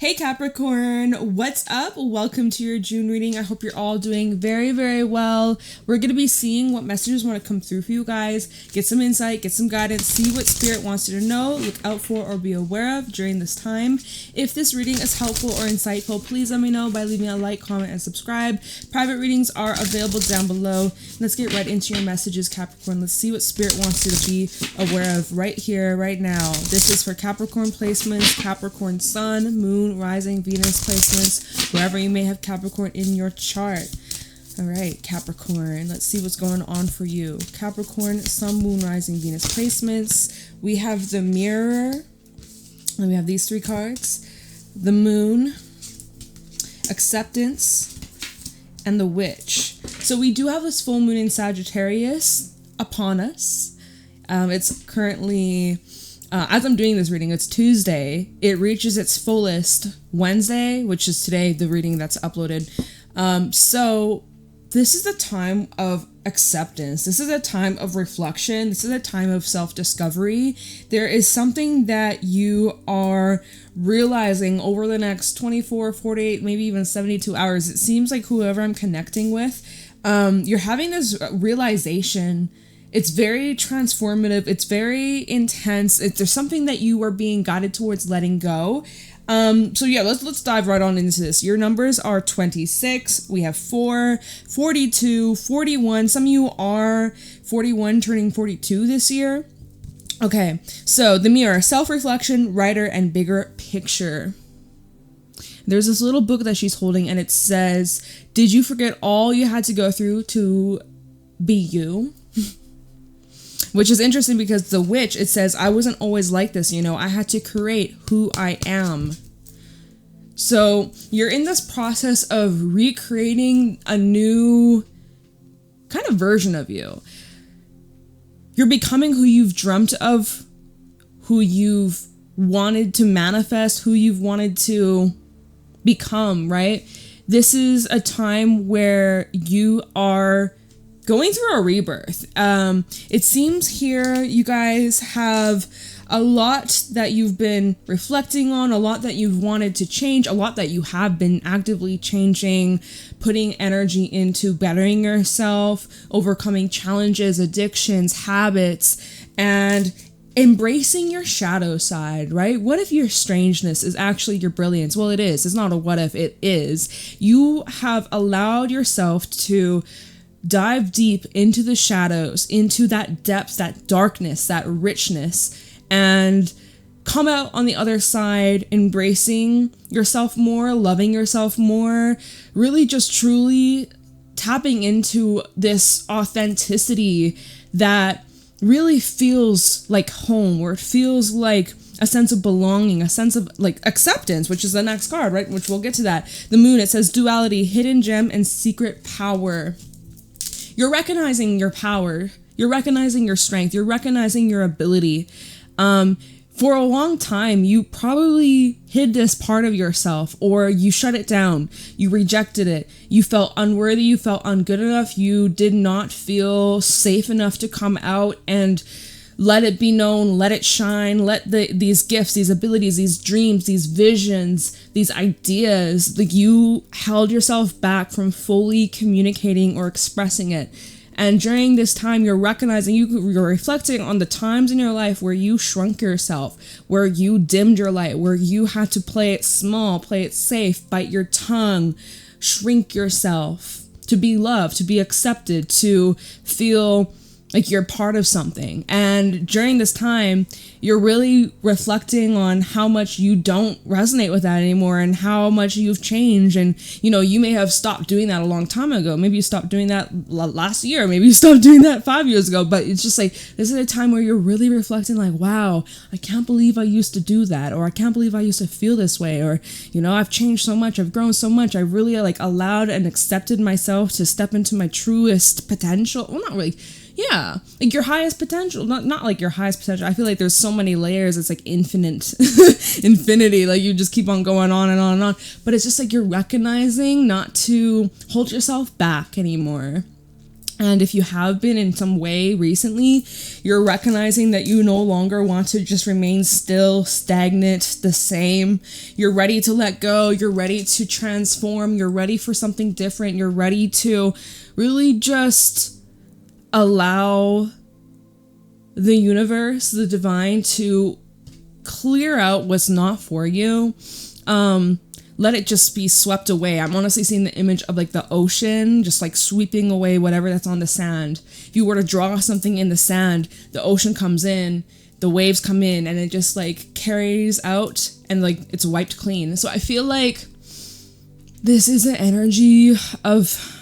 Hey Capricorn, what's up? Welcome to your June reading. I hope you're all doing very, very well. We're going to be seeing what messages want to come through for you guys. Get some insight, get some guidance, see what spirit wants you to know, look out for, or be aware of during this time. If this reading is helpful or insightful, please let me know by leaving a like, comment, and subscribe. Private readings are available down below. Let's get right into your messages, Capricorn. Let's see what spirit wants you to be aware of right here, right now. This is for Capricorn placements, Capricorn Sun, Moon, Rising, Venus placements, wherever you may have Capricorn in your chart. All right, Capricorn, let's see what's going on for you. Capricorn, Sun, Moon, Rising, Venus placements. We have the Mirror, and we have these three cards. The Moon, Acceptance, and the Witch. So we do have this full moon in Sagittarius upon us. It's currently... as I'm doing this reading, it's Tuesday. It reaches its fullest Wednesday, which is today, the reading that's uploaded. So this is a time of acceptance. This is a time of reflection. This is a time of self-discovery. There is something that you are realizing over the next 24, 48, maybe even 72 hours. It seems like whoever I'm connecting with, you're having this realization. It's very transformative. It's very intense. There's something that you are being guided towards letting go. So yeah, let's dive right on into this. Your numbers are 26. We have 4, 42, 41. Some of you are 41 turning 42 this year. Okay, so the Mirror, self-reflection, writer, and bigger picture. There's this little book that she's holding, and it says, "Did you forget all you had to go through to be you?" Which is interesting because the Witch, it says, I wasn't always like this, I had to create who I am. So you're in this process of recreating a new kind of version of you. You're becoming who you've dreamt of, who you've wanted to manifest, who you've wanted to become, right? This is a time where you are going through a rebirth. It seems here you guys have a lot that you've been reflecting on, a lot that you've wanted to change, a lot that you have been actively changing, putting energy into bettering yourself, overcoming challenges, addictions, habits, and embracing your shadow side, right? What if your strangeness is actually your brilliance? Well, it is. It's not a what if, it is. You have allowed yourself to dive deep into the shadows, into that depth, that darkness, that richness, and come out on the other side embracing yourself more, loving yourself more, really just truly tapping into this authenticity that really feels like home, or it feels like a sense of belonging, a sense of like acceptance, which is the next card, right? Which we'll get to that. The Moon, it says duality, hidden gem, and secret power. You're recognizing your power, you're recognizing your strength, you're recognizing your ability. For a long time, you probably hid this part of yourself, or you shut it down, you rejected it, you felt unworthy, you felt ungood enough, you did not feel safe enough to come out and let it be known, let it shine, let these gifts, these abilities, these dreams, these visions, these ideas, like you held yourself back from fully communicating or expressing it. And during this time, you're recognizing, you're reflecting on the times in your life where you shrunk yourself, where you dimmed your light, where you had to play it small, play it safe, bite your tongue, shrink yourself to be loved, to be accepted, to feel like you're part of something. And during this time, you're really reflecting on how much you don't resonate with that anymore, and how much you've changed. And, you may have stopped doing that a long time ago. Maybe you stopped doing that last year. Maybe you stopped doing that 5 years ago. But it's just like, this is a time where you're really reflecting like, wow, I can't believe I used to do that. Or I can't believe I used to feel this way. Or, I've changed so much. I've grown so much. I really allowed and accepted myself to step into my truest potential. Well, not really. Yeah, like your highest potential, not like your highest potential. I feel like there's so many layers. It's like infinity. Like you just keep on going on and on and on. But it's just like you're recognizing not to hold yourself back anymore. And if you have been in some way recently, you're recognizing that you no longer want to just remain still, stagnant, the same. You're ready to let go. You're ready to transform. You're ready for something different. You're ready to really just allow the universe, the divine, to clear out what's not for you. Let it just be swept away. I'm honestly seeing the image of like the ocean, just like sweeping away whatever that's on the sand. If you were to draw something in the sand, the ocean comes in, the waves come in, and it just like carries out and like it's wiped clean. So I feel like this is the energy of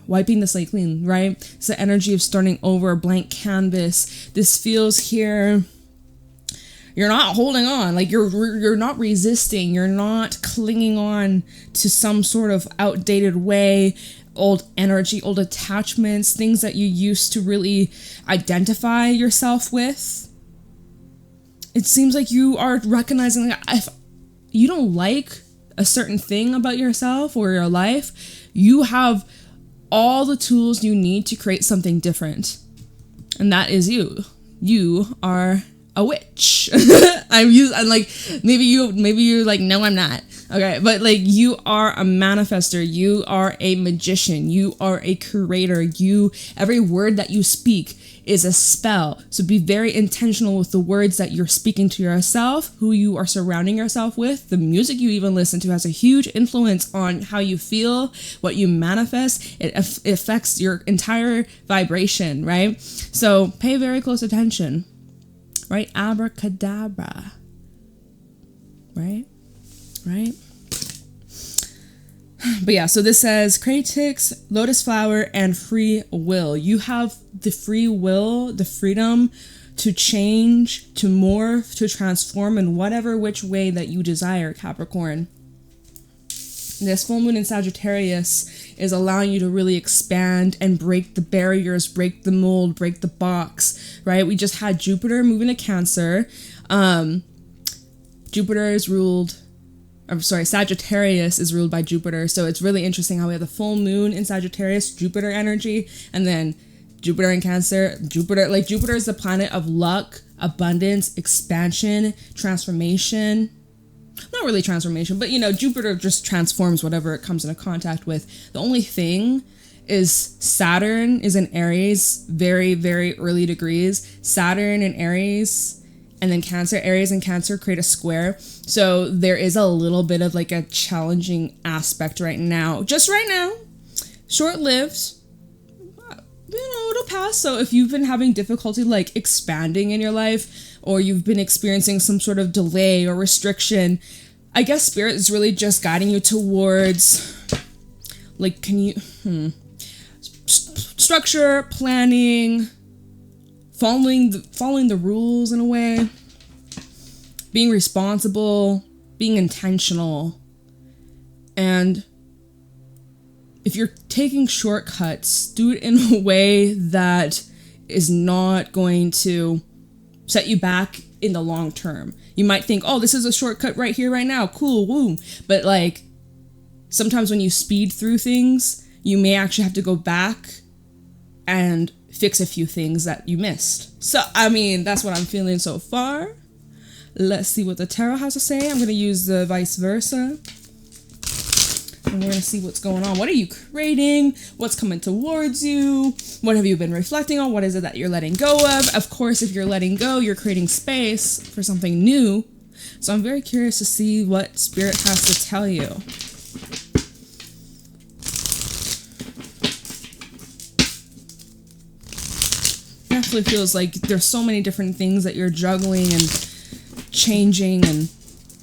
wiping the slate clean, right? It's the energy of starting over, a blank canvas. This feels here. You're not holding on, like you're not resisting, you're not clinging on to some sort of outdated way, old energy, old attachments, things that you used to really identify yourself with. It seems like you are recognizing that if you don't like a certain thing about yourself or your life, you have all the tools you need to create something different. And that is you. You are a witch. I'm like, maybe you're like, no, I'm not. Okay, but like, you are a manifester, you are a magician, you are a curator, every word that you speak is a spell. So be very intentional with the words that you're speaking to yourself, who you are surrounding yourself with. The music you even listen to has a huge influence on how you feel, what you manifest. It affects your entire vibration, right? So pay very close attention. Right? Abracadabra. Right? But yeah, so this says critics, lotus flower, and free will. You have the free will, the freedom to change, to morph, to transform in whatever which way that you desire, Capricorn. This full moon in Sagittarius is allowing you to really expand and break the barriers, break the mold, break the box, right? We just had Jupiter moving to Cancer. Sagittarius is ruled by Jupiter. So it's really interesting how we have the full moon in Sagittarius, Jupiter energy, and then Jupiter in Cancer. Jupiter is the planet of luck, abundance, expansion, transformation. Not really transformation, but Jupiter just transforms whatever it comes into contact with. The only thing is Saturn is in Aries, very, very early degrees. Saturn in Aries and then Cancer. Aries and Cancer create a square. So there is a little bit of like a challenging aspect right now. Just right now. Short-lived. It'll pass. So if you've been having difficulty like expanding in your life, or you've been experiencing some sort of delay or restriction, I guess Spirit is really just guiding you towards like, structure, planning, following the rules in a way, being responsible, being intentional. And if you're taking shortcuts, do it in a way that is not going to set you back in the long term. You might think, oh, this is a shortcut right here, right now. Cool, woo. But like, sometimes when you speed through things, you may actually have to go back and fix a few things that you missed. So, I mean, that's what I'm feeling so far. Let's see what the tarot has to say. I'm going to use the vice versa. And we're going to see what's going on. What are you creating? What's coming towards you? What have you been reflecting on? What is it that you're letting go of? Of course, if you're letting go, you're creating space for something new. So I'm very curious to see what Spirit has to tell you. Definitely feels like there's so many different things that you're juggling and changing, and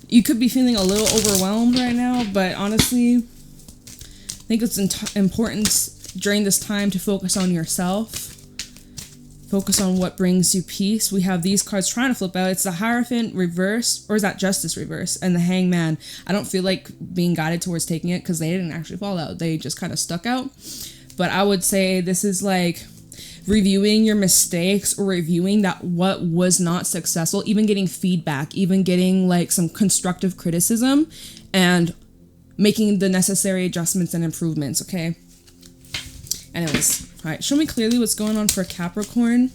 you could be feeling a little overwhelmed right now, but honestly, I think it's important during this time to focus on yourself. Focus on what brings you peace. We have these cards trying to flip out. It's the Hierophant reverse, or is that Justice reverse? And the Hangman. I don't feel like being guided towards taking it because they didn't actually fall out. They just kind of stuck out. But I would say this is like reviewing your mistakes, or reviewing that what was not successful, even getting feedback, even getting like some constructive criticism, and making the necessary adjustments and improvements, okay? Anyways, all right, show me clearly what's going on for Capricorn.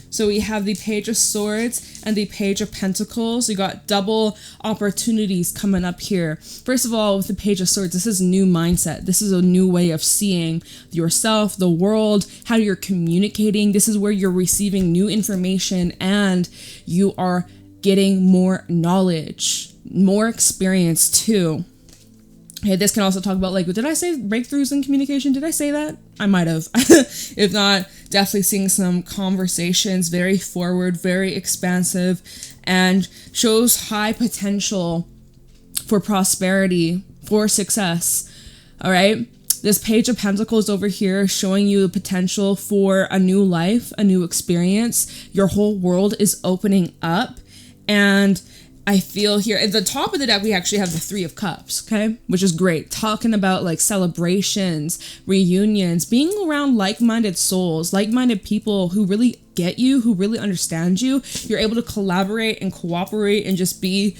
So we have the Page of Swords and the Page of Pentacles. You got double opportunities coming up here. First of all, with the Page of Swords, this is new mindset. This is a new way of seeing yourself, the world, how you're communicating. This is where you're receiving new information and you are getting more knowledge, more experience too. Okay, this can also talk about, like, did I say breakthroughs in communication? Did I say that? I might have. If not, definitely seeing some conversations, very forward, very expansive, and shows high potential for prosperity, for success. All right. This Page of Pentacles over here showing you the potential for a new life, a new experience. Your whole world is opening up. And I feel here at the top of the deck, we actually have the Three of Cups, okay? Which is great. Talking about like celebrations, reunions, being around like-minded souls, like-minded people who really get you, who really understand you. You're able to collaborate and cooperate and just be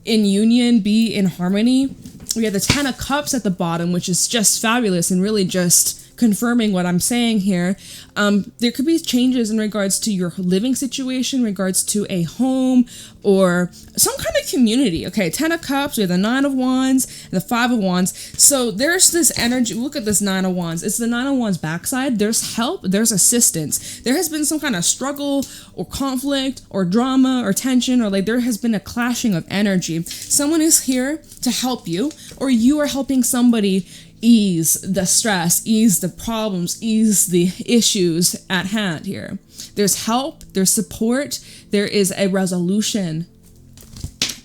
in union, be in harmony. We have the Ten of Cups at the bottom, which is just fabulous and really just confirming what I'm saying here. There could be changes in regards to your living situation, in regards to a home or some kind of community. Okay, Ten of Cups, we have the Nine of Wands and the Five of Wands. So there's this energy. Look at this Nine of Wands. It's the Nine of Wands backside. There's help, there's assistance. There has been some kind of struggle or conflict or drama or tension, or like there has been a clashing of energy. Someone is here to help you, or you are helping somebody ease the stress, ease the problems, ease the issues at hand here. There's help, there's support, there is a resolution.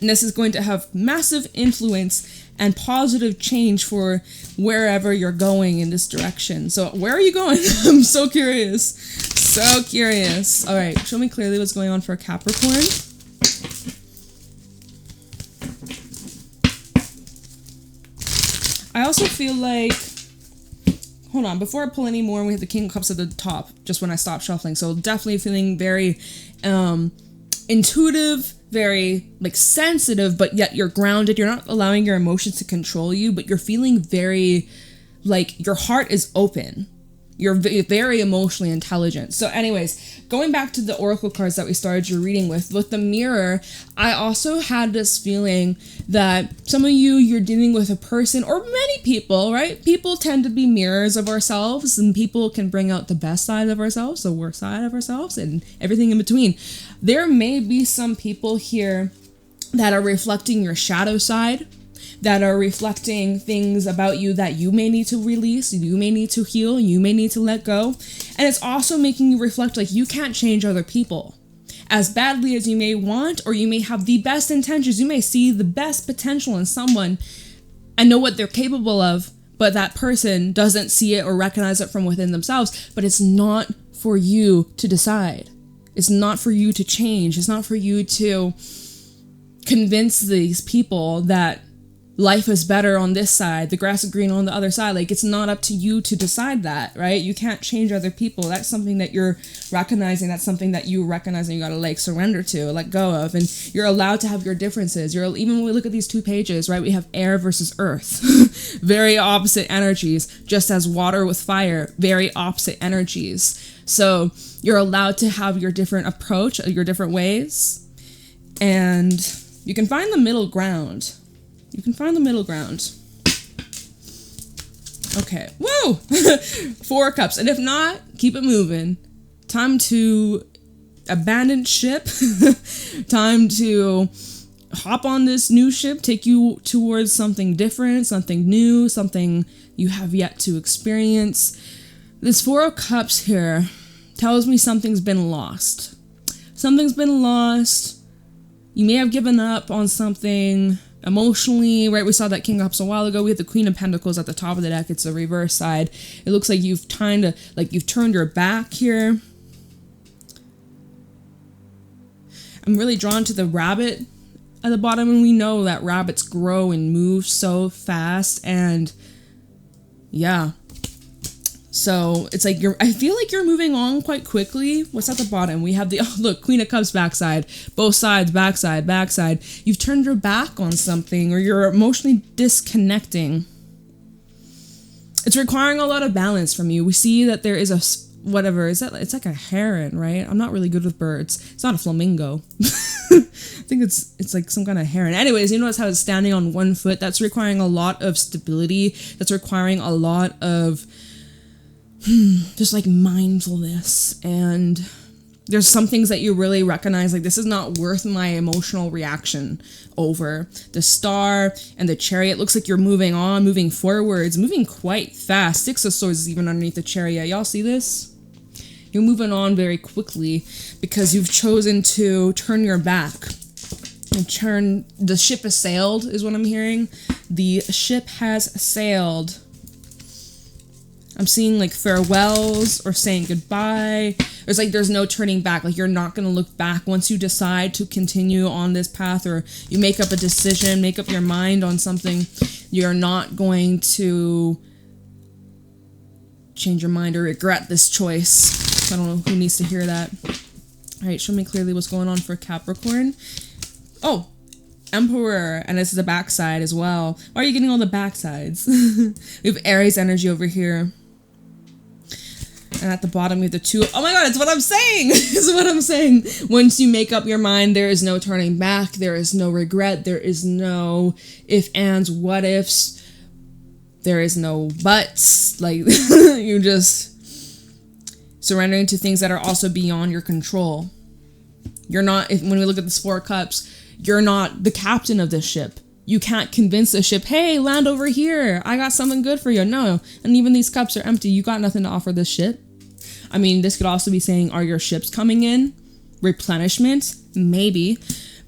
And this is going to have massive influence and positive change for wherever you're going in this direction. So where are you going? I'm so curious. So curious. All right, show me clearly what's going on for Capricorn. I also feel like, hold on, before I pull any more, we have the King of Cups at the top, just when I stop shuffling. So definitely feeling very intuitive, very like sensitive, but yet you're grounded. You're not allowing your emotions to control you, but you're feeling very like your heart is open. You're very emotionally intelligent. So anyways, going back to the oracle cards that we started your reading with the mirror, I also had this feeling that some of you, you're dealing with a person, or many people, right? People tend to be mirrors of ourselves, and people can bring out the best side of ourselves, the worst side of ourselves, and everything in between. There may be some people here that are reflecting your shadow side, that are reflecting things about you that you may need to release, you may need to heal, you may need to let go. And it's also making you reflect like you can't change other people. As badly as you may want, or you may have the best intentions, you may see the best potential in someone and know what they're capable of, but that person doesn't see it or recognize it from within themselves. But it's not for you to decide. It's not for you to change. It's not for you to convince these people that life is better on this side, the grass is green on the other side. Like, it's not up to you to decide that, right? You can't change other people. That's something that you're recognizing. That's something that you recognize and you gotta like surrender to, let go of. And you're allowed to have your differences. Even when we look at these two pages, right? We have air versus earth. Very opposite energies, just as water with fire, very opposite energies. So you're allowed to have your different approach, your different ways, and you can find the middle ground. You can find the middle ground. Okay. Woo! 4 of Cups. And if not, keep it moving. Time to abandon ship. Time to hop on this new ship, take you towards something different, something new, something you have yet to experience. This 4 of Cups here tells me something's been lost. Something's been lost. You may have given up on something emotionally, right? We saw that King of Cups a while ago. We had the Queen of Pentacles at the top of the deck. It's the reverse side. It looks like you've turned your back here. I'm really drawn to the rabbit at the bottom, and we know that rabbits grow and move so fast, and yeah. So it's like I feel like you're moving on quite quickly. What's at the bottom? We have the, look, Queen of Cups backside, both sides, backside. You've turned your back on something, or you're emotionally disconnecting. It's requiring a lot of balance from you. We see that there is a, whatever, is that, it's like a heron, right? I'm not really good with birds. It's not a flamingo. I think it's like some kind of heron. Anyways, you notice how it's standing on one foot. That's requiring a lot of stability. That's requiring a lot of just like mindfulness. And there's some things that you really recognize, like, this is not worth my emotional reaction over. The star and the chariot looks like you're moving on, moving forwards, moving quite fast. Six of Swords is even underneath the chariot. Y'all see this? You're moving on very quickly because you've chosen to turn your back and turn. The ship has sailed, is what I'm hearing. The ship has sailed. I'm seeing like farewells or saying goodbye. It's like there's no turning back. Like, you're not going to look back once you decide to continue on this path, or you make up a decision, make up your mind on something. You're not going to change your mind or regret this choice. I don't know who needs to hear that. All right, show me clearly what's going on for Capricorn. Oh, Emperor, and this is the backside as well. Why are you getting all the backsides? We have Aries energy over here. And at the bottom we have the two. Oh my god, it's what I'm saying! It's what I'm saying. Once you make up your mind, there is no turning back. There is no regret. There is no if, ands, what ifs. There is no buts. Like, you just surrendering to things that are also beyond your control. You're not, when we look at this Four of Cups, you're not the captain of this ship. You can't convince the ship, hey, land over here. I got something good for you. No. And even these cups are empty. You got nothing to offer this ship. I mean, this could also be saying, are your ships coming in? Replenishment? Maybe.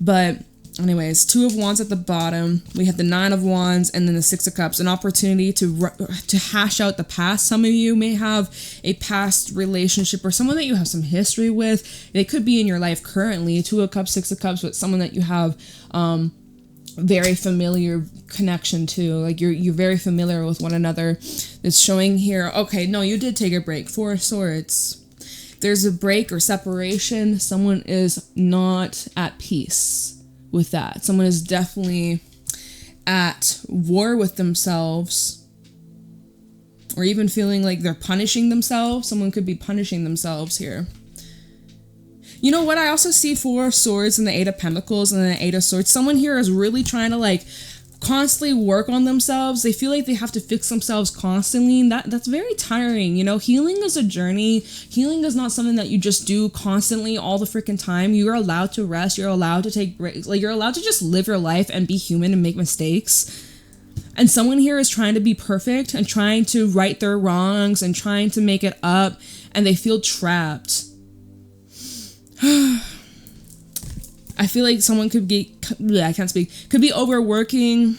But anyways, Two of Wands at the bottom. We have the Nine of Wands and then the Six of Cups. An opportunity to hash out the past. Some of you may have a past relationship or someone that you have some history with. They could be in your life currently. Two of Cups, Six of Cups, but someone that you have very familiar connection to. Like, you're very familiar with one another. It's showing here, okay, no, you did take a break. Four of Swords. There's a break or separation. Someone is not at peace with that. Someone is definitely at war with themselves, or even feeling like they're punishing themselves. Someone could be punishing themselves here. You know what? I also see Four of Swords and the Eight of Pentacles and the Eight of Swords. Someone here is really trying to like constantly work on themselves. They feel like they have to fix themselves constantly. And that's very tiring. You know, healing is a journey. Healing is not something that you just do constantly all the freaking time. You're allowed to rest. You're allowed to take breaks. Like, you're allowed to just live your life and be human and make mistakes. And someone here is trying to be perfect and trying to right their wrongs and trying to make it up. And they feel trapped. I feel like someone could be, I can't speak, could be overworking.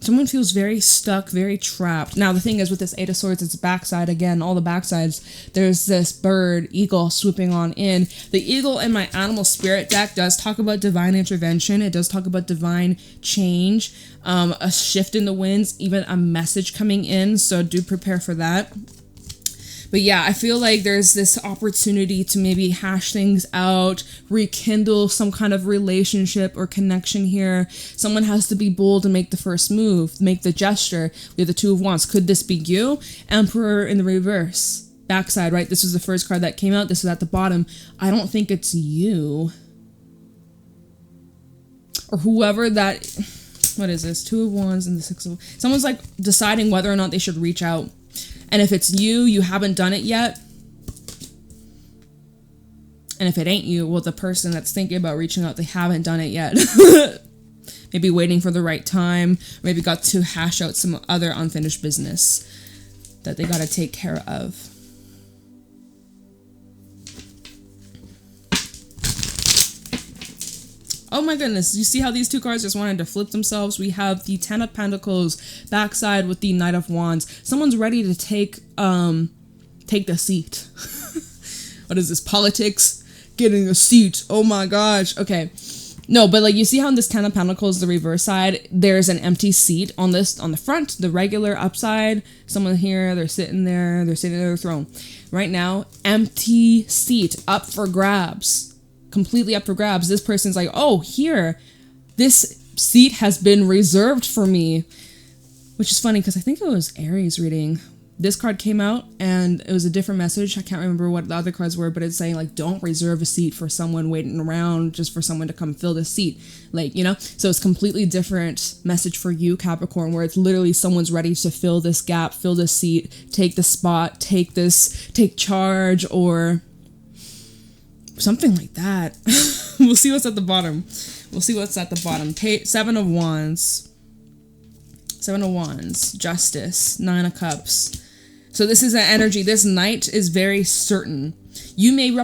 Someone feels very stuck, very trapped. Now, the thing is with this Eight of Swords, it's backside again, all the backsides. There's this bird, eagle swooping on in. The eagle in my animal spirit deck does talk about divine intervention. It does talk about divine change, a shift in the winds, even a message coming in. So do prepare for that. But yeah, I feel like there's this opportunity to maybe hash things out, rekindle some kind of relationship or connection here. Someone has to be bold and make the first move, make the gesture. We have the Two of Wands. Could this be you? Emperor in the reverse. Backside, right? This is the first card that came out. This is at the bottom. I don't think it's you. Or whoever that... What is this? Two of Wands and the Six of... Someone's like deciding whether or not they should reach out. And if it's you, you haven't done it yet. And if it ain't you, well, the person that's thinking about reaching out, they haven't done it yet. Maybe waiting for the right time. Maybe got to hash out some other unfinished business that they got to take care of. Oh my goodness, you see how these two cards just wanted to flip themselves? We have the Ten of Pentacles backside with the Knight of Wands. Someone's ready to take the seat. What is this? Politics? Getting a seat. Oh my gosh. Okay. No, but like, you see how in this Ten of Pentacles, the reverse side, there's an empty seat on this, on the front, the regular upside. Someone here, they're sitting there on their throne. Right now, empty seat up for grabs. Completely up for grabs. This person's like, oh, here, this seat has been reserved for me. which is funny because I think it was Aries reading. This card came out and it was a different message. I can't remember what the other cards were, but it's saying like, don't reserve a seat for someone waiting around just for someone to come fill the seat. Like, you know, so it's completely different message for you, Capricorn, where it's literally someone's ready to fill this gap, fill this seat, take the spot, take charge, or something like that. We'll see what's at the bottom. Seven of Wands. Seven of Wands, Justice, Nine of Cups. So this is an energy. This Knight is very certain. You may be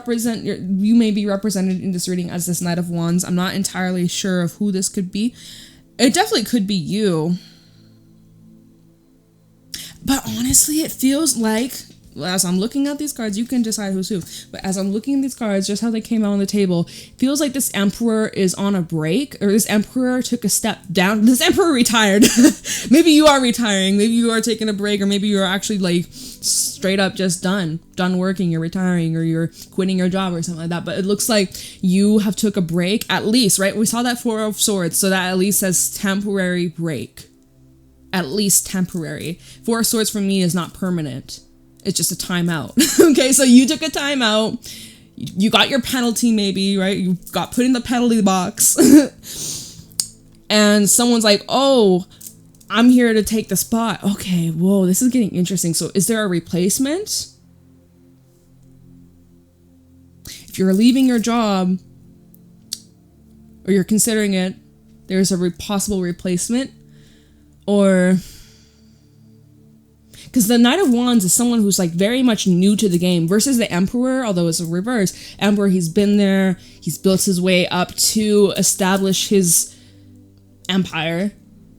represented in this reading as this Knight of Wands. I'm not entirely sure of who this could be. It definitely could be you. But honestly, it feels like, as I'm looking at these cards, you can decide who's who. But as I'm looking at these cards, just how they came out on the table, feels like this Emperor is on a break, or this Emperor took a step down. This Emperor retired. Maybe you are retiring. Maybe you are taking a break, or maybe you're actually like straight up just done working. You're retiring, or you're quitting your job or something like that. But it looks like you have took a break, at least, right? We saw that Four of Swords, so that at least says temporary break. At least temporary. Four of Swords for me is not permanent. It's just a timeout. Okay, so you took a timeout. You got your penalty, maybe, right? You got put in the penalty box. And someone's like, oh, I'm here to take the spot. Okay, whoa, this is getting interesting. So is there a replacement? If you're leaving your job, or you're considering it, there's a possible replacement. Or... because the Knight of Wands is someone who's like very much new to the game versus the Emperor, although it's a reverse. Emperor, he's been there, he's built his way up to establish his empire,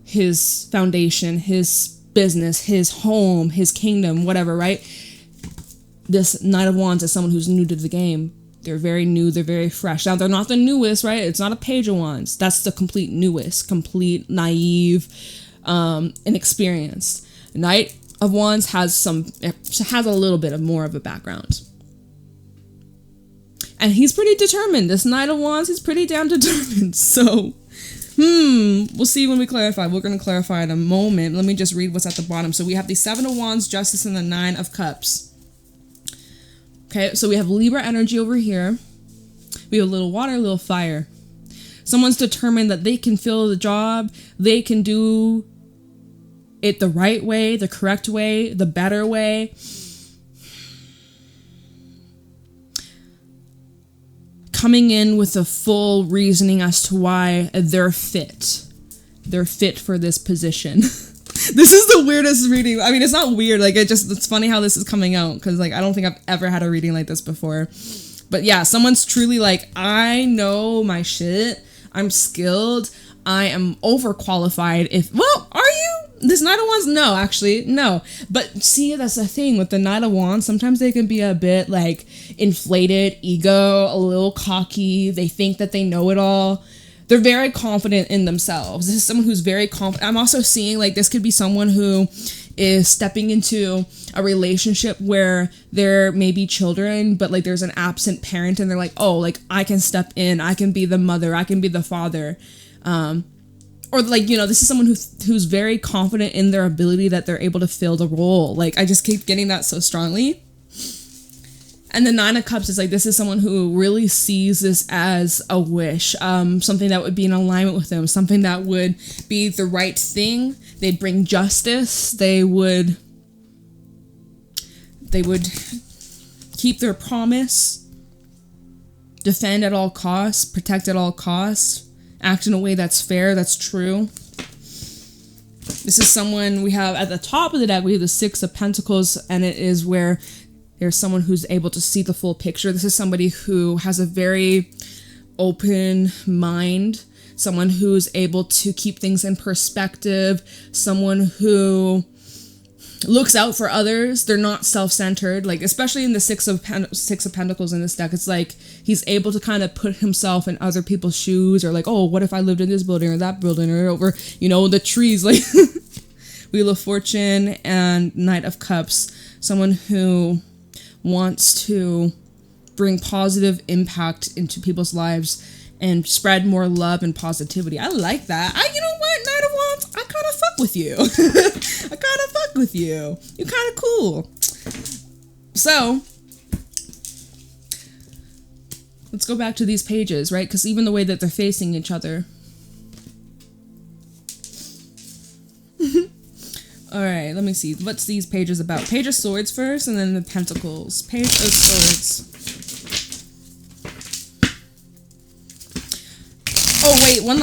his foundation, his business, his home, his kingdom, whatever, right? This Knight of Wands is someone who's new to the game. They're very new, they're very fresh. Now, they're not the newest, right? It's not a Page of Wands. That's the complete newest, complete naive, inexperienced. Knight of Wands has a little bit of more of a background. And he's pretty determined. This Knight of Wands is pretty damn determined. So, we'll see when we clarify. We're going to clarify in a moment. Let me just read what's at the bottom. So we have the Seven of Wands, Justice, and the Nine of Cups. Okay, so we have Libra energy over here. We have a little water, a little fire. Someone's determined that they can fill the job. They can do it the right way, the correct way, the better way. Coming in with a full reasoning as to why they're fit. They're fit for this position. This is the weirdest reading. I mean, it's not weird. Like, it's funny how this is coming out, because like I don't think I've ever had a reading like this before. But yeah, someone's truly like, I know my shit. I'm skilled. I am overqualified. Are you? This Knight of Wands? No, actually, no. But see, that's the thing with the Knight of Wands. Sometimes they can be a bit like inflated, ego, a little cocky. They think that they know it all. They're very confident in themselves. This is someone who's very confident. I'm also seeing like this could be someone who is stepping into a relationship where there may be children, but like there's an absent parent and they're like, oh, like I can step in. I can be the mother. I can be the father. Or like, you know, this is someone who's very confident in their ability that they're able to fill the role. Like I just keep getting that so strongly. And the Nine of Cups is like, this is someone who really sees this as a wish, something that would be in alignment with them, something that would be the right thing. They'd bring justice. They would keep their promise, defend at all costs, protect at all costs, act in a way that's fair, that's true. This is someone we have at the top of the deck. We have the Six of Pentacles, and it is where there's someone who's able to see the full picture. This is somebody who has a very open mind, someone who's able to keep things in perspective, someone who looks out for others. They're not self-centered, like especially in the Six of Pentacles in this deck. It's like he's able to kind of put himself in other people's shoes, or like, oh, what if I lived in this building or that building, or over, you know, the trees, like Wheel of Fortune and Knight of Cups. Someone who wants to bring positive impact into people's lives and spread more love and positivity. I like that. You know what, Knight of Wands, I kind of fuck fuck with you. I kind of fuck with you. You're kind of cool. So, let's go back to these pages, right? Because even the way that they're facing each other. Alright, let me see. What's these pages about? Page of Swords first, and then the Pentacles. Page of Swords. Oh, wait, one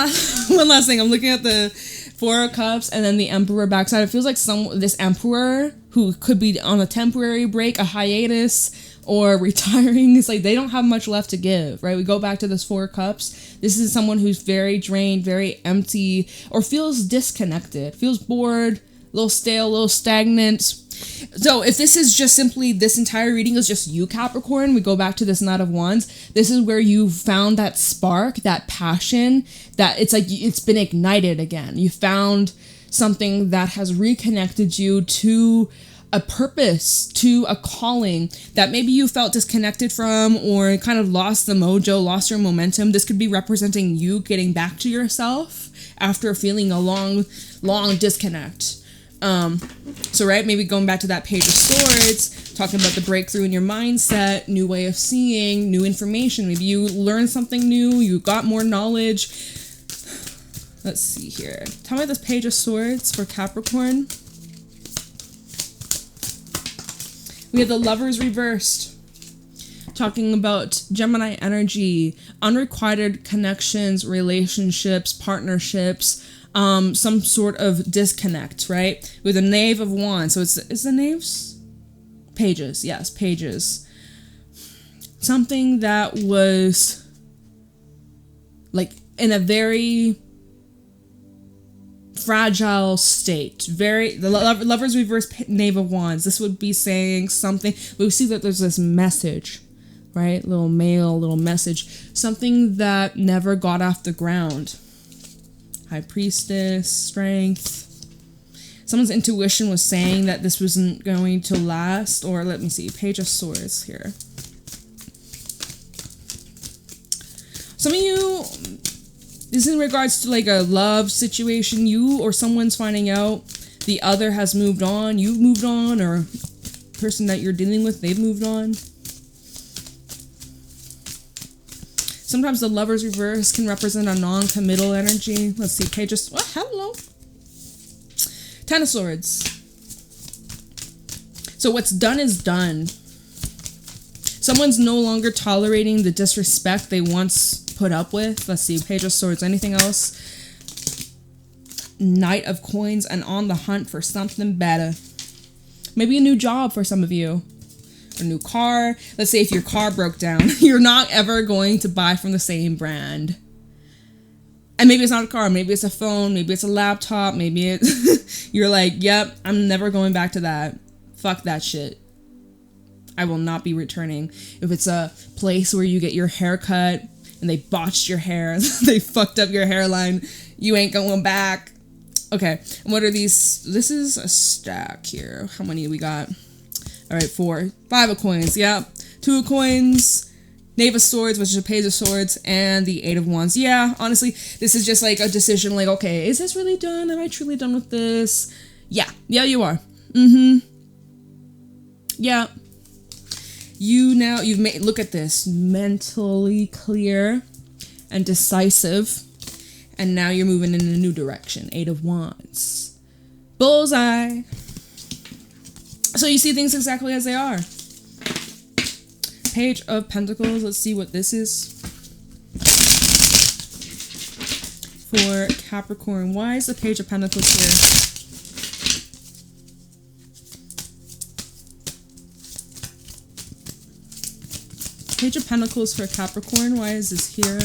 last thing. I'm looking at the Four of Cups and then the Emperor backside. It feels like this Emperor, who could be on a temporary break, a hiatus, or retiring, it's like they don't have much left to give, right? We go back to this Four of Cups. This is someone who's very drained, very empty, or feels disconnected, feels bored, a little stale, a little stagnant. So if this is just simply, this entire reading is just you, Capricorn, we go back to this Knight of Wands. This is where you found that spark, that passion, that it's like it's been ignited again. You found something that has reconnected you to a purpose, to a calling that maybe you felt disconnected from, or kind of lost the mojo, lost your momentum. This could be representing you getting back to yourself after feeling a long disconnect. So right, maybe going back to that Page of Swords, talking about the breakthrough in your mindset, new way of seeing, new information. Maybe you learned something new, you got more knowledge. Let's see here. Tell me this Page of Swords for Capricorn. We have the Lovers reversed, talking about Gemini energy, unrequited connections, relationships, partnerships, some sort of disconnect, right? With a Knave of Wands. So is the Knaves? Pages, yes, Pages. Something that was like in a very fragile state. The Lovers reverse Knave of Wands. This would be saying something. We see that there's this message, right? Little mail, little message. Something that never got off the ground. High Priestess, strength. Someone's intuition was saying that this wasn't going to last. Or let me see, Page of Swords here. Some of you, this is in regards to like a love situation. You or someone's finding out the other has moved on. You've moved on, or the person that you're dealing with, they've moved on. Sometimes the Lover's reverse can represent a non-committal energy. Let's see, Page of... Oh, hello. Ten of Swords. So what's done is done. Someone's no longer tolerating the disrespect they once put up with. Let's see, Page of Swords. Anything else? Knight of Coins, and on the hunt for something better. Maybe a new job for some of you. A new car. Let's say if your car broke down, you're not ever going to buy from the same brand. And maybe it's not a car, maybe it's a phone, maybe it's a laptop, maybe it's you're like, yep, I'm never going back to that. Fuck that shit. I will not be returning. If it's a place where you get your hair cut and they botched your hair, they fucked up your hairline, you ain't going back. Okay, and what are these? This is a stack here. How many we got? All right, 4. 5 of Coins, yeah. 2 of Coins, Knave of Swords, which is a Page of Swords, and the 8 of Wands. Yeah, honestly, this is just like a decision, like, okay, is this really done? Am I truly done with this? Yeah, you are. Yeah. You've made, look at this, mentally clear and decisive, and now you're moving in a new direction. 8 of Wands. Bullseye. So you see things exactly as they are. Page of Pentacles. Let's see what this is. For Capricorn. Why is the Page of Pentacles here? Page of Pentacles for Capricorn. Why is this here?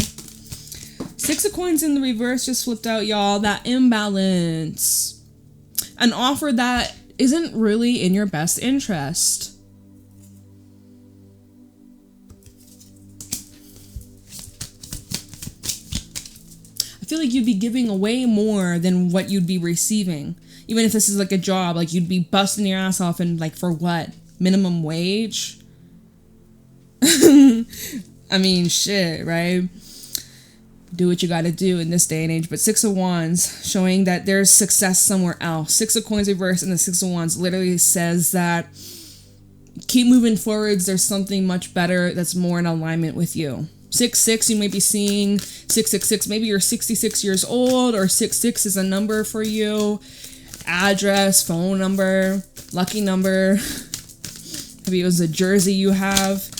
6 of Coins in the reverse just flipped out, y'all. That imbalance. An offer that isn't really in your best interest. I feel like you'd be giving away more than what you'd be receiving. Even if this is like a job, like you'd be busting your ass off and like for what? Minimum wage? I mean, shit, right? do what you got to do in this day and age. But Six of Wands showing that there's success somewhere else. Six of Coins reversed and the Six of Wands literally says that keep moving forwards. There's something much better that's more in alignment with you. 6-6, you may be seeing 666. Maybe you're 66 years old, or 66 is a number for you. Address, phone number, lucky number. Maybe it was a jersey you have.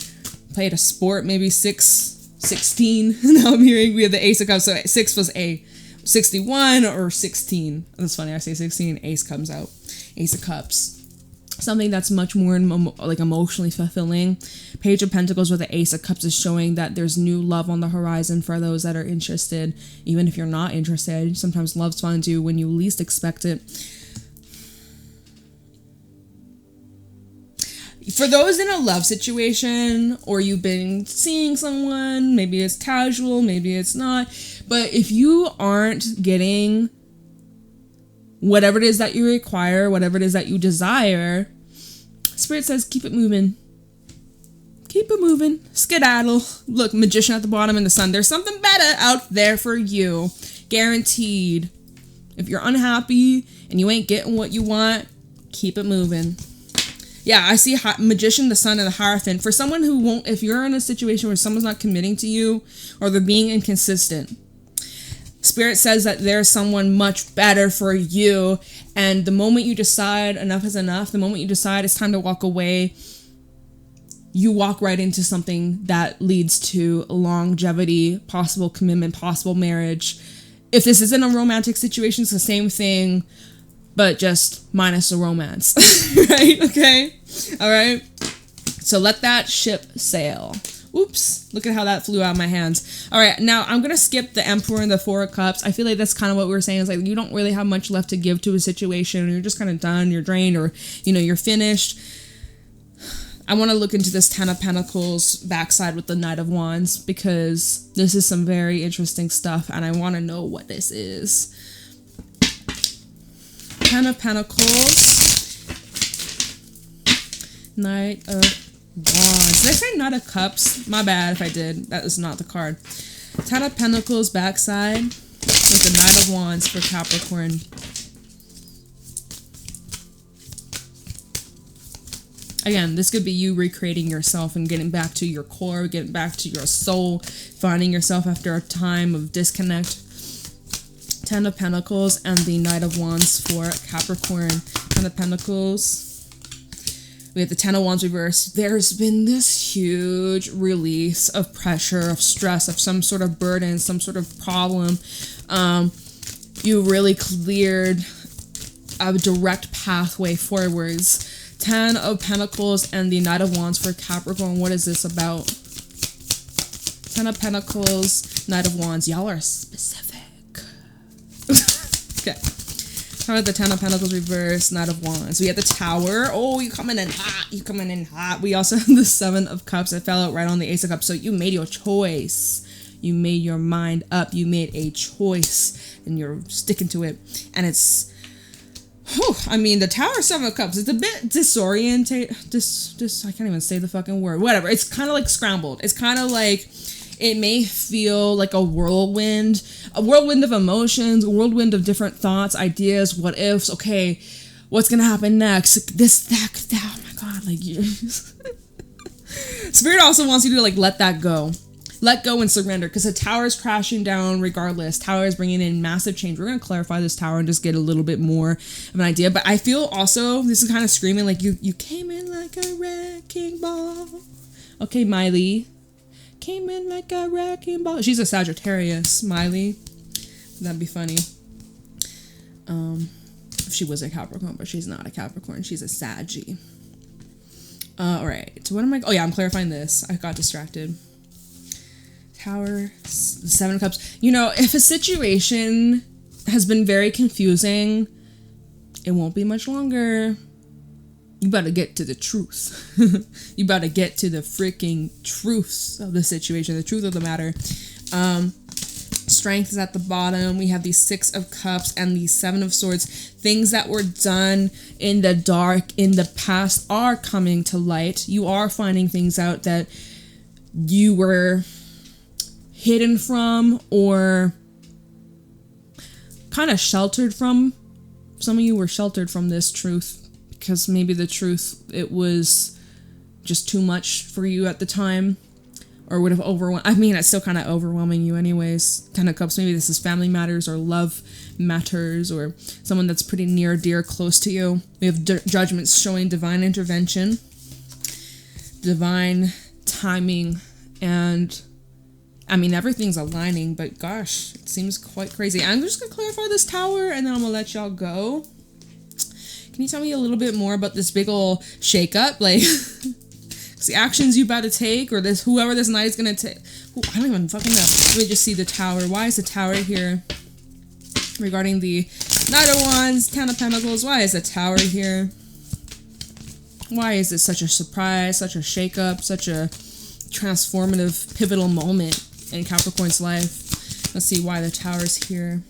Played a sport, maybe 16. Now I'm hearing we have the Ace of Cups. So 6 was a 61 or 16. That's funny. I say 16, Ace comes out. Ace of Cups. Something that's much more like emotionally fulfilling. Page of Pentacles with the Ace of Cups is showing that there's new love on the horizon for those that are interested. Even if you're not interested, sometimes love finds you when you least expect it. For those in a love situation, or you've been seeing someone, maybe it's casual, maybe it's not, but if you aren't getting whatever it is that you require, whatever it is that you desire, Spirit says keep it moving. Keep it moving. Skedaddle. Look, Magician at the bottom and the Sun. There's something better out there for you. Guaranteed. If you're unhappy and you ain't getting what you want, keep it moving. Yeah, I see Magician, the Sun, and the Hierophant. For someone who won't, if you're in a situation where someone's not committing to you or they're being inconsistent, Spirit says that there's someone much better for you. And the moment you decide enough is enough, the moment you decide it's time to walk away, you walk right into something that leads to longevity, possible commitment, possible marriage. If this isn't a romantic situation, it's the same thing, but just minus the romance. Right? Okay? All right? So let that ship sail. Oops, look at how that flew out of my hands. All right, now I'm going to skip the Emperor and the Four of Cups. I feel like that's kind of what we were saying. Is like you don't really have much left to give to a situation. You're just kind of done, you're drained, or, you know, you're finished. I want to look into this Ten of Pentacles backside with the Knight of Wands, because this is some very interesting stuff, and I want to know what this is. Ten of Pentacles. Knight of Wands. Did I say Knight of Cups? My bad if I did. That is not the card. Ten of Pentacles backside with the Knight of Wands for Capricorn. Again, this could be you recreating yourself and getting back to your core, getting back to your soul, finding yourself after a time of disconnect. Ten of Pentacles and the Knight of Wands for Capricorn. Ten of Pentacles. We have the Ten of Wands reversed. There's been this huge release of pressure, of stress, of some sort of burden, some sort of problem. You really cleared a direct pathway forwards. Ten of Pentacles and the Knight of Wands for Capricorn. What is this about? Ten of Pentacles, Knight of Wands. Y'all are specific. Okay. How about the Ten of Pentacles reverse, Knight of Wands? We have the Tower. Oh, you coming in hot. You coming in hot. We also have the Seven of Cups that fell out right on the Ace of Cups. So you made your choice. You made your mind up. You made a choice and you're sticking to it. And it's, whew, I mean, the Tower, Seven of Cups, it's a bit disorientate. I can't even say the fucking word. Whatever. It's kind of like scrambled. It's kind of like, it may feel like a whirlwind of emotions, a whirlwind of different thoughts, ideas, what ifs. Okay, what's gonna happen next? This, that, oh my god, like, Spirit also wants you to like let that go. Let go and surrender, because the Tower is crashing down regardless. Tower is bringing in massive change. We're going to clarify this Tower and just get a little bit more of an idea. But I feel also, this is kind of screaming like you came in like a wrecking ball. Okay, Miley. Came in like a wrecking ball. She's a Sagittarius, Miley. That'd be funny. If she was a Capricorn, but she's not a Capricorn. She's a Saggy. Alright. So what am I... Oh yeah, I'm clarifying this. I got distracted. Tower, the Seven of Cups. You know, if a situation has been very confusing, it won't be much longer. You better get to the truth. You better get to the freaking truths of the situation, the truth of the matter. Strength is at the bottom. We have the Six of Cups and the Seven of Swords. Things that were done in the dark, in the past, are coming to light. You are finding things out that you were hidden from or kind of sheltered from. Some of you were sheltered from this truth because maybe the truth, it was just too much for you at the time, or would have overwhelmed. I mean, it's still kind of overwhelming you anyways. 10 of Cups, maybe this is family matters or love matters or someone that's pretty near, dear, close to you. We have judgments showing divine intervention, divine timing, and I mean, everything's aligning, but gosh, it seems quite crazy. I'm just going to clarify this tower, and then I'm going to let y'all go. Can you tell me a little bit more about this big ol' shakeup? Like, the actions you about to take, or this whoever this knight is going to take. I don't even fucking know. Let me just see the tower. Why is the tower here? Regarding the Knight of Wands, Ten of Pentacles, why is the tower here? Why is this such a surprise, such a shakeup, such a transformative, pivotal moment in Capricorn's life? Let's see why the tower's here.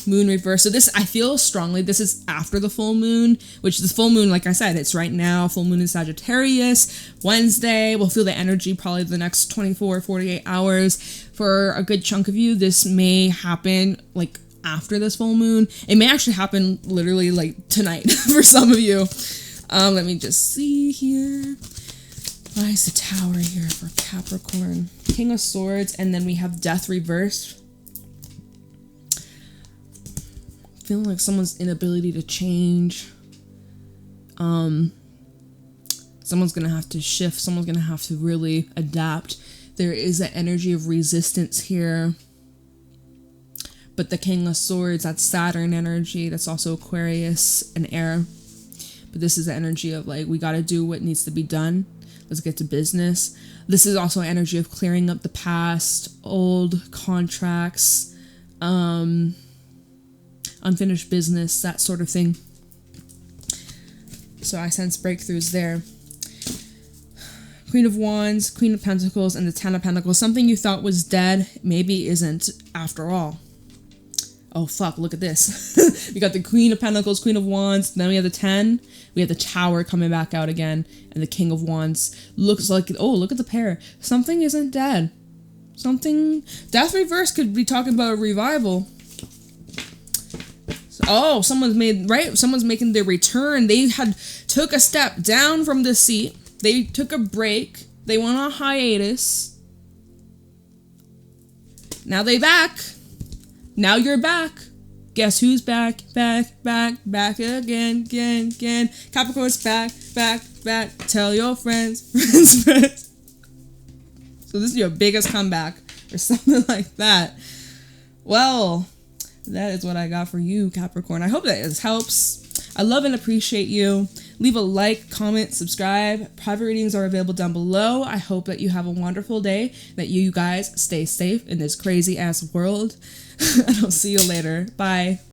Moon reverse. So this, I feel strongly, this is after the full moon, which the full moon, like I said, it's right now. Full moon in Sagittarius. Wednesday, we'll feel the energy probably the next 24, 48 hours. For a good chunk of you, this may happen like after this full moon. It may actually happen literally like tonight for some of you. Let me just see here. Why is the tower here for Capricorn? King of Swords, and then we have Death reversed. Feeling like someone's inability to change. Someone's gonna have to shift. Someone's gonna have to really adapt. There is an energy of resistance here. But the King of Swords, that's Saturn energy. That's also Aquarius and air. But this is the energy of like, we gotta do what needs to be done. Let's get to business. This is also an energy of clearing up the past, old contracts, unfinished business, that sort of thing. So I sense breakthroughs there. Queen of Wands, Queen of Pentacles, and the Ten of Pentacles. Something you thought was dead maybe isn't after all. Oh fuck, look at this. We got the Queen of Pentacles, Queen of Wands, then we have the 10. We have the Tower coming back out again, and the King of Wands. Looks like, oh, look at the pair. Something isn't dead. Something, Death reverse could be talking about a revival. Oh, someone's making their return. They had took a step down from the seat. They took a break. They went on hiatus. Now they back. Now you're back. Guess who's back? Back again. Capricorn's back. Tell your friends. So this is your biggest comeback or something like that. Well, that is what I got for you, Capricorn. I hope that this helps. I love and appreciate you. Leave a like, comment, subscribe. Private readings are available down below. I hope that you have a wonderful day, that you guys stay safe in this crazy ass world. And I'll see you later. Bye.